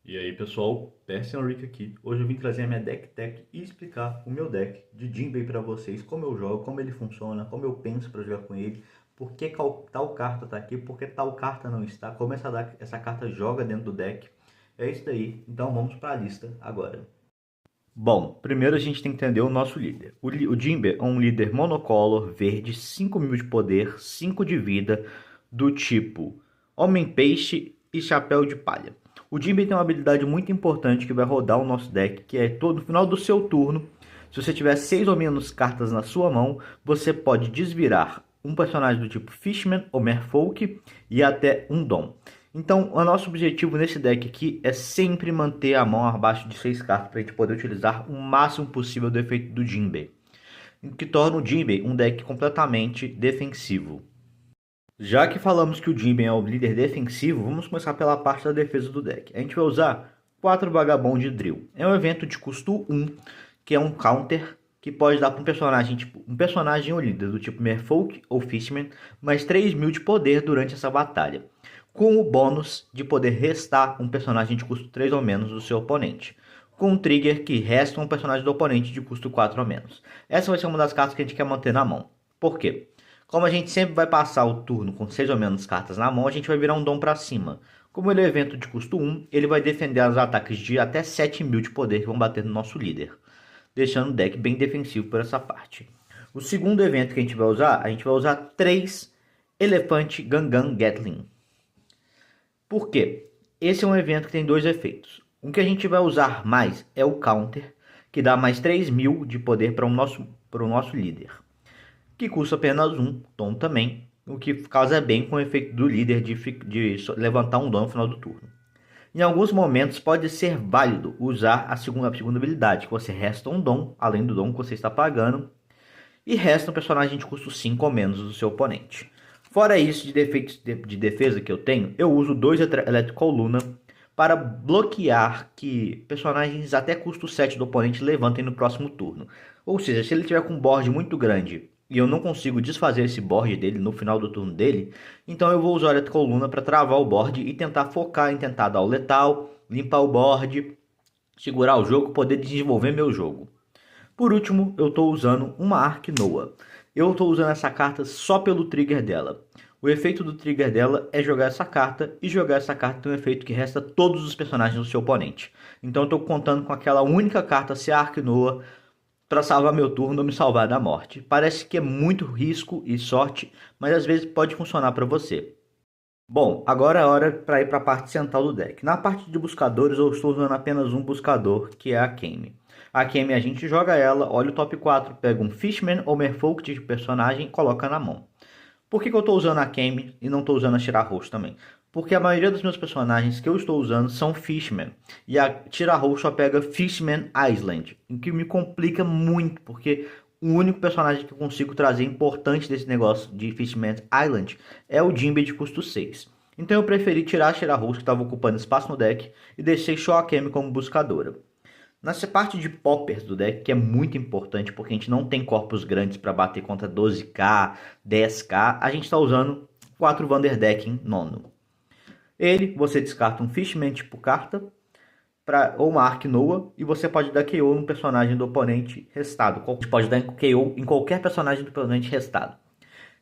E aí pessoal, Percy Henrique aqui. Hoje eu vim trazer a minha deck tech e explicar o meu deck de Jinbei para vocês, como eu jogo, como ele funciona, como eu penso para jogar com ele, por que tal carta tá aqui, por que tal carta não está, como essa carta joga dentro do deck. É isso daí, então vamos para a lista agora. Bom, primeiro a gente tem que entender o nosso líder. O Jinbe é um líder monocolor, verde, 5.000 de poder, 5 de vida, do tipo Homem-Peixe e Chapéu de Palha. O Jinbe tem uma habilidade muito importante que vai rodar o nosso deck, que é todo no final do seu turno. Se você tiver 6 ou menos cartas na sua mão, você pode desvirar um personagem do tipo Fishman ou Merfolk e até um Dom. Então, o nosso objetivo nesse deck aqui é sempre manter a mão abaixo de 6 cartas para a gente poder utilizar o máximo possível do efeito do Jinbei, o que torna o Jinbei um deck completamente defensivo. Já que falamos que o Jinbei é o líder defensivo, vamos começar pela parte da defesa do deck. A gente vai usar 4 Vagabond Drill. É um evento de custo 1, que é um counter que pode dar para um personagem, tipo, um personagem ou líder do tipo Merfolk ou Fishman, mais 3.000 de poder durante essa batalha, com o bônus de poder restar um personagem de custo 3 ou menos do seu oponente, com um trigger que resta um personagem do oponente de custo 4 ou menos. Essa vai ser uma das cartas que a gente quer manter na mão. Por quê? Como a gente sempre vai passar o turno com 6 ou menos cartas na mão, a gente vai virar um dom para cima. Como ele é um evento de custo 1, ele vai defender os ataques de até 7.000 de poder que vão bater no nosso líder, deixando o deck bem defensivo por essa parte. O segundo evento que a gente vai usar 3 Elefante Gangan Gatling. Por quê? Esse é um evento que tem dois efeitos. O que a gente vai usar mais é o counter, que dá mais 3.000 de poder para o nosso líder, que custa apenas um tom também, o que casa bem com o efeito do líder de levantar um dom no final do turno. Em alguns momentos pode ser válido usar a segunda habilidade, que você resta um dom, além do dom que você está pagando, e resta um personagem de custo 5 ou menos do seu oponente. Fora isso de defeitos de defesa que eu tenho, eu uso 2 Electrical Luna para bloquear que personagens até custo 7 do oponente levantem no próximo turno. Ou seja, se ele tiver com um board muito grande e eu não consigo desfazer esse board dele no final do turno dele, então eu vou usar a Electrical Luna para travar o board e tentar focar em tentar dar o letal, limpar o board, segurar o jogo, poder desenvolver meu jogo. Por último, eu estou usando uma Ark Noah. Eu estou usando essa carta só pelo trigger dela. O efeito do trigger dela é jogar essa carta, e jogar essa carta tem um efeito que resta todos os personagens do seu oponente. Então eu estou contando com aquela única carta, se a Ark Noah, para salvar meu turno ou me salvar da morte. Parece que é muito risco e sorte, mas às vezes pode funcionar para você. Bom, agora é hora para ir para a parte central do deck. Na parte de buscadores eu estou usando apenas um buscador, que é a Kame. A Kame a gente joga ela, olha o top 4, pega um Fishman ou Merfolk de personagem e coloca na mão. Por que eu estou usando a Kame e não estou usando a Tira-Roxo também? Porque a maioria dos meus personagens que eu estou usando são Fishman. E a Tira-Roxo só pega Fishman Island, o que me complica muito, porque o único personagem que eu consigo trazer importante desse negócio de Fishman Island é o Jinbe de custo 6. Então eu preferi tirar a Tira-Roxo, que estava ocupando espaço no deck, e deixei só a Kame como buscadora. Nessa parte de poppers do deck, que é muito importante, porque a gente não tem corpos grandes para bater contra 12k, 10k, a gente está usando 4 Vanderdeck em nono. Ele, você descarta um Fishman tipo carta, ou uma Ark Noah, e você pode dar KO no personagem do oponente restado. Você pode dar KO em qualquer personagem do oponente restado.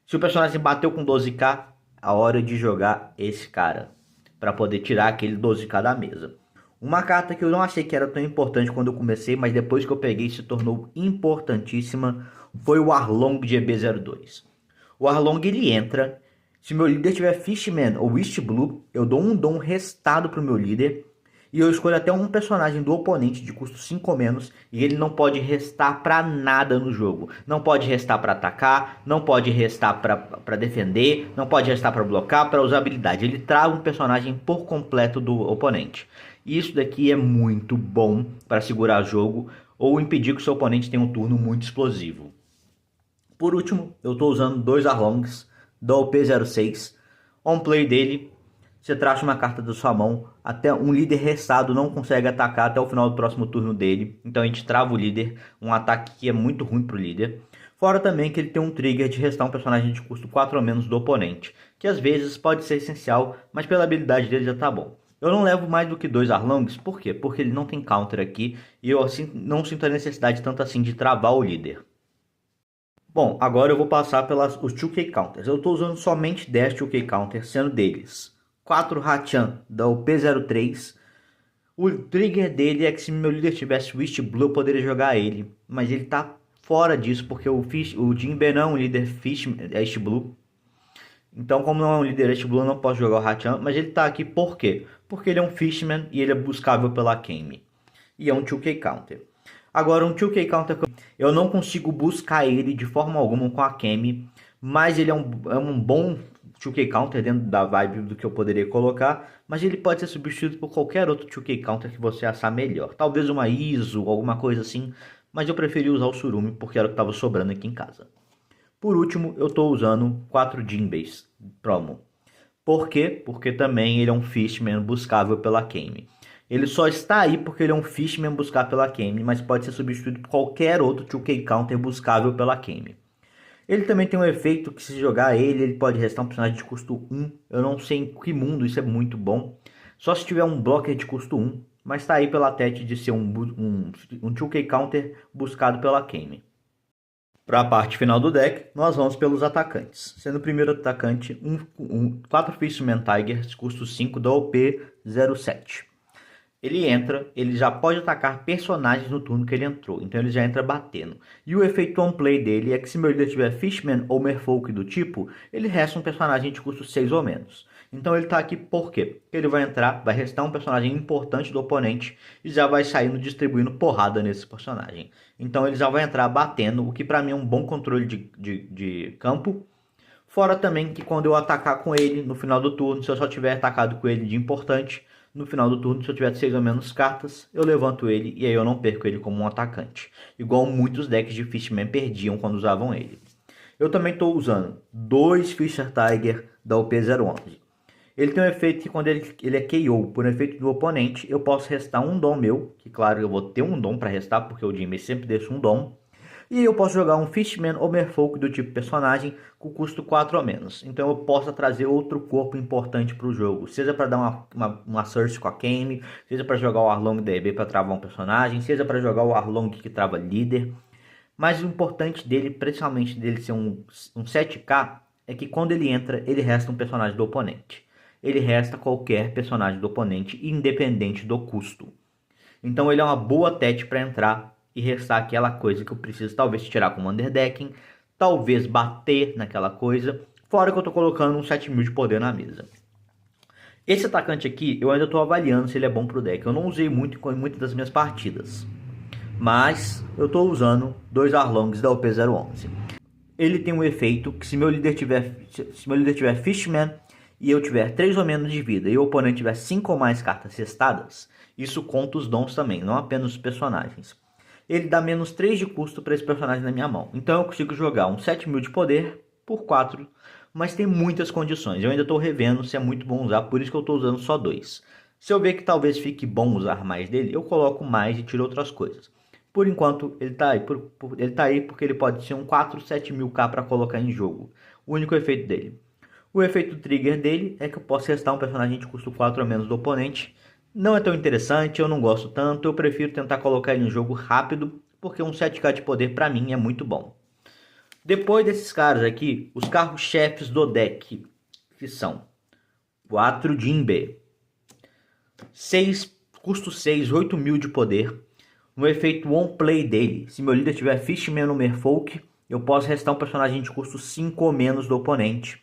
Se o personagem bateu com 12k, a hora de jogar esse cara, para poder tirar aquele 12k da mesa. Uma carta que eu não achei que era tão importante quando eu comecei, mas depois que eu peguei se tornou importantíssima, foi o Arlong de EB02. O Arlong ele entra, se meu líder tiver Fishman ou East Blue, eu dou um dom restado para o meu líder, e eu escolho até um personagem do oponente de custo 5 ou menos, e ele não pode restar para nada no jogo. Não pode restar para atacar, não pode restar para defender, não pode restar para bloquear, para usar habilidade. Ele trava um personagem por completo do oponente. Isso daqui é muito bom para segurar o jogo ou impedir que o seu oponente tenha um turno muito explosivo. Por último, eu estou usando 2 Arlongs do OP06. On play dele, você traz uma carta da sua mão, até um líder restado não consegue atacar até o final do próximo turno dele, então a gente trava o líder, um ataque que é muito ruim para o líder. Fora também que ele tem um trigger de restar um personagem de custo 4 ou menos do oponente, que às vezes pode ser essencial, mas pela habilidade dele já tá bom. Eu não levo mais do que 2 Arlongs, por quê? Porque ele não tem counter aqui e eu assim, não sinto a necessidade tanto assim de travar o líder. Bom, agora eu vou passar pelas os 2K Counters. Eu estou usando somente 10 2K Counters, sendo deles 4 Hachan da UP03. O trigger dele é que se meu líder tivesse Wish Blue eu poderia jogar ele, mas ele tá fora disso porque o Jinbe não é um líder Fish East Blue. Então, como não é um líder East Blue, eu não posso jogar o Hachan, mas ele tá aqui por quê? Porque ele é um Fishman e ele é buscável pela Kame. E é um 2K Counter. Agora, um 2K Counter, eu não consigo buscar ele de forma alguma com a Kame, mas ele é um bom 2K Counter dentro da vibe do que eu poderia colocar, mas ele pode ser substituído por qualquer outro 2K Counter que você achar melhor. Talvez uma ISO, alguma coisa assim, mas eu preferi usar o Surumi porque era o que estava sobrando aqui em casa. Por último, eu estou usando 4 Jinbeis promo. Por quê? Porque também ele é um Fishman buscável pela Kame. Ele só está aí porque ele é um Fishman buscável pela Kame, mas pode ser substituído por qualquer outro 2K Counter buscável pela Kame. Ele também tem um efeito que se jogar ele pode restar um personagem de custo 1. Eu não sei em que mundo isso é muito bom. Só se tiver um blocker de custo 1, mas está aí pela tete de ser um 2K Counter buscado pela Kame. Para a parte final do deck, nós vamos pelos atacantes. Sendo o primeiro atacante, 4 Fishman Tigers, custo 5 da OP07. Ele entra, ele já pode atacar personagens no turno que ele entrou, então ele já entra batendo. E o efeito on play dele é que se meu líder tiver Fishman ou Merfolk do tipo, ele resta um personagem de custo 6 ou menos. Então ele tá aqui por quê? Porque ele vai entrar, vai restar um personagem importante do oponente e já vai saindo distribuindo porrada nesse personagem. Então ele já vai entrar batendo, o que pra mim é um bom controle de campo. Fora também que quando eu atacar com ele no final do turno, se eu só tiver atacado com ele de importante, no final do turno, se eu tiver 6 ou menos cartas, eu levanto ele e aí eu não perco ele como um atacante. Igual muitos decks de Fishman perdiam quando usavam ele. Eu também estou usando 2 Fisher Tiger da OP011. Ele tem um efeito que quando ele é KO por efeito do oponente, eu posso restar um dom meu, que claro eu vou ter um dom para restar, porque o Jimmy sempre deixa um dom. E eu posso jogar um Fishman ou Merfolk do tipo personagem com custo 4 ou menos. Então eu posso trazer outro corpo importante para o jogo. Seja para dar uma search com a Kame, seja para jogar o Arlong DB para travar um personagem, seja para jogar o Arlong que trava líder. Mas o importante dele, principalmente dele ser um 7k, é que quando ele entra, ele resta um personagem do oponente. Ele resta qualquer personagem do oponente, independente do custo. Então ele é uma boa tete para entrar e restar aquela coisa que eu preciso talvez tirar com o underdecking, talvez bater naquela coisa, fora que eu estou colocando um 7.000 de poder na mesa. Esse atacante aqui, eu ainda estou avaliando se ele é bom para o deck. Eu não usei muito em muitas das minhas partidas, mas eu estou usando 2 Arlongs da OP011. Ele tem um efeito que se meu líder tiver Fishman e eu tiver 3 ou menos de vida e o oponente tiver 5 ou mais cartas cestadas, isso conta os dons também, não apenas os personagens. Ele dá menos 3 de custo para esse personagem na minha mão. Então eu consigo jogar um 7.000 de poder por 4, mas tem muitas condições. Eu ainda estou revendo se é muito bom usar, por isso que eu estou usando só 2. Se eu ver que talvez fique bom usar mais dele, eu coloco mais e tiro outras coisas. Por enquanto, ele está aí, ele tá aí porque ele pode ser um 4, 7.000k para colocar em jogo. O único efeito dele. O efeito trigger dele é que eu posso restar um personagem de custo 4 ou menos do oponente. Não é tão interessante, eu não gosto tanto, eu prefiro tentar colocar ele em jogo rápido, porque um 7k de poder para mim é muito bom. Depois desses caras aqui, os carros-chefes do deck, que são 4 Jinbe, 6, custo 6, 8.000 de poder. No efeito on play dele, se meu líder tiver Fishman ou Merfolk, eu posso restar um personagem de custo 5 ou menos do oponente.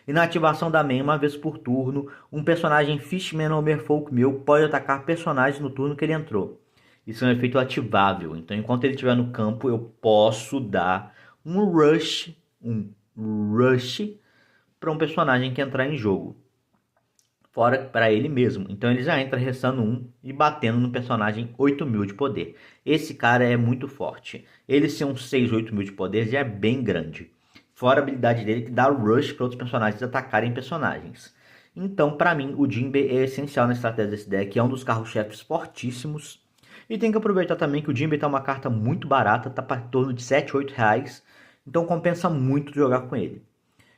E na ativação da main, uma vez por turno, um personagem Fishman ou Merfolk meu pode atacar personagens no turno que ele entrou. Isso é um efeito ativável, então enquanto ele estiver no campo, eu posso dar um rush para um personagem que entrar em jogo. Fora para ele mesmo, então ele já entra restando 1 e batendo no personagem 8.000 de poder. Esse cara é muito forte, ele ser um 6, 8.000 de poder já é bem grande. Fora a habilidade dele que dá rush para outros personagens atacarem personagens. Então, para mim, o Jinbe é essencial na estratégia desse deck. É um dos carros-chefes fortíssimos. E tem que aproveitar também que o Jinbe tá uma carta muito barata. Tá para torno de 7, 8 reais. Então compensa muito jogar com ele.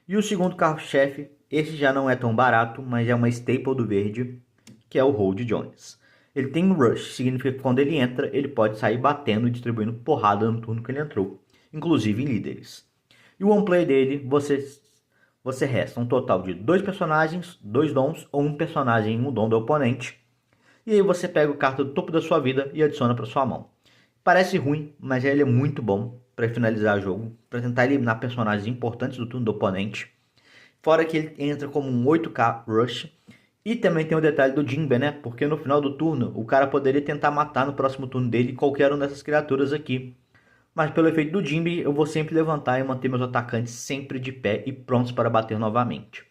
E o segundo carro-chefe, esse já não é tão barato, mas é uma staple do verde. que é o Hold Jones. Ele tem um Rush, significa que quando ele entra, ele pode sair batendo e distribuindo porrada no turno que ele entrou, inclusive em líderes. E o One Play dele, você resta um total de 2 personagens, 2 dons ou um personagem e um dom do oponente. E aí você pega o carta do topo da sua vida e adiciona para sua mão. Parece ruim, mas ele é muito bom para finalizar o jogo, para tentar eliminar personagens importantes do turno do oponente. Fora que ele entra como um 8k Rush. E também tem o detalhe do Jinbe, né? Porque no final do turno, o cara poderia tentar matar no próximo turno dele qualquer uma dessas criaturas aqui. Mas pelo efeito do Jinbe, eu vou sempre levantar e manter meus atacantes sempre de pé e prontos para bater novamente.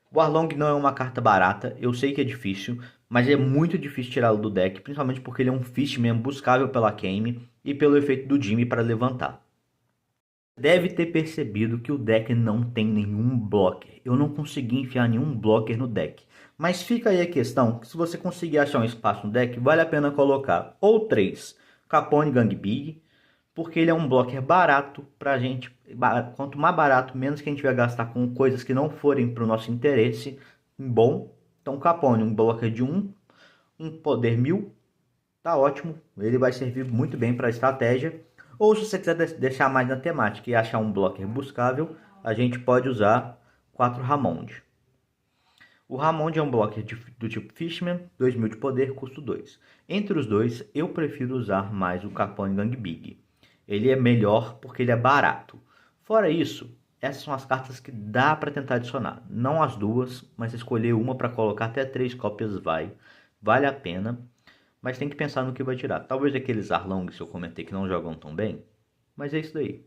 O Arlong não é uma carta barata, eu sei que é difícil, mas é muito difícil tirá-lo do deck, principalmente porque ele é um Fishman buscável pela Kame e pelo efeito do Jinbe para levantar. Deve ter percebido que o deck não tem nenhum blocker. Eu não consegui enfiar nenhum blocker no deck. Mas fica aí a questão, que se você conseguir achar um espaço no deck, vale a pena colocar ou 3 Capone Gang Big, porque ele é um blocker barato pra gente. Quanto mais barato, menos que a gente vai gastar com coisas que não forem pro nosso interesse. Bom, então Capone, um blocker de 1, um poder 1000, tá ótimo. Ele vai servir muito bem para estratégia. Ou se você quiser deixar mais na temática e achar um blocker buscável, a gente pode usar 4 Ramond. O Ramond é um blocker do tipo Fishman, 2000 de poder, custo 2. Entre os dois, eu prefiro usar mais o Capone Gang Big. Ele é melhor porque ele é barato. Fora isso, essas são as cartas que dá para tentar adicionar. Não as duas, mas escolher uma para colocar até 3 cópias vale a pena. Mas tem que pensar no que vai tirar. Talvez aqueles Arlongs que eu comentei que não jogam tão bem. Mas é isso daí.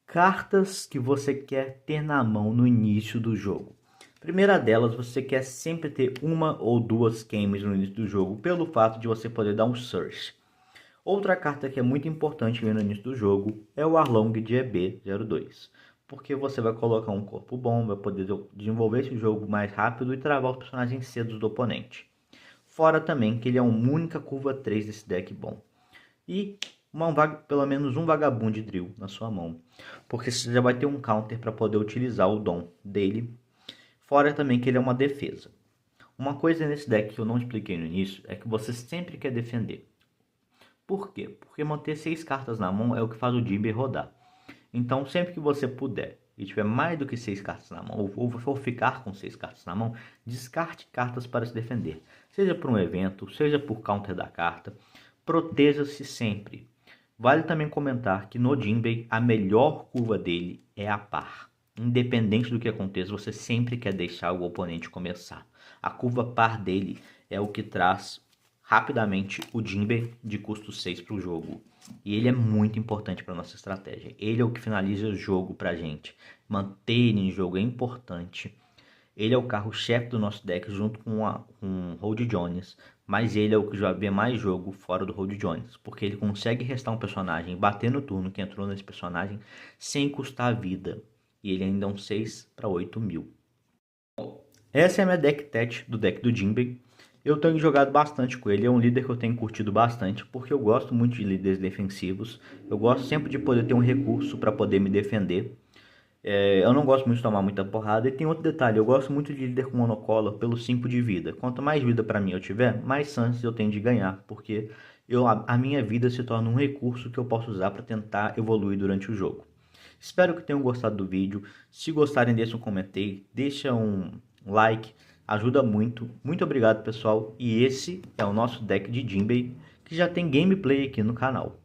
Cartas que você quer ter na mão no início do jogo. Primeira delas, você quer sempre ter uma ou duas Kames no início do jogo, pelo fato de você poder dar um Search. Outra carta que é muito importante no início do jogo é o Arlong de EB02. Porque você vai colocar um corpo bom, vai poder desenvolver esse jogo mais rápido e travar os personagens cedo do oponente. Fora também que ele é uma única curva 3 desse deck bom. E pelo menos um Vagabond Drill na sua mão. Porque você já vai ter um counter para poder utilizar o dom dele. Fora também que ele é uma defesa. Uma coisa nesse deck que eu não expliquei no início é que você sempre quer defender. Por quê? Porque manter 6 cartas na mão é o que faz o Jinbe rodar. Então sempre que você puder e tiver mais do que 6 cartas na mão, ou for ficar com 6 cartas na mão, descarte cartas para se defender. Seja por um evento, seja por counter da carta, proteja-se sempre. Vale também comentar que no Jinbe a melhor curva dele é a par. Independente do que aconteça, você sempre quer deixar o oponente começar. A curva par dele é o que traz rapidamente o Jinbe de custo 6 para o jogo. E ele é muito importante para nossa estratégia. Ele é o que finaliza o jogo para a gente. Manter ele em jogo é importante. Ele é o carro-chefe do nosso deck junto com o Hold Jones. Mas ele é o que já vê mais jogo fora do Hold Jones. Porque ele consegue restar um personagem, bater no turno que entrou nesse personagem sem custar a vida. E ele ainda é um 6 para 8 mil. Essa é a minha deck tech do deck do Jinbe. Eu tenho jogado bastante com ele, é um líder que eu tenho curtido bastante, porque eu gosto muito de líderes defensivos. Eu gosto sempre de poder ter um recurso para poder me defender. Eu não gosto muito de tomar muita porrada. E tem outro detalhe, eu gosto muito de líder com monocolor pelo 5 de vida. Quanto mais vida para mim eu tiver, mais chances eu tenho de ganhar, porque a minha vida se torna um recurso que eu posso usar para tentar evoluir durante o jogo. Espero que tenham gostado do vídeo. Se gostarem, deixem um comentário, deixa um like. Ajuda muito. Muito obrigado, pessoal. E esse é o nosso deck de Jinbe, que já tem gameplay aqui no canal.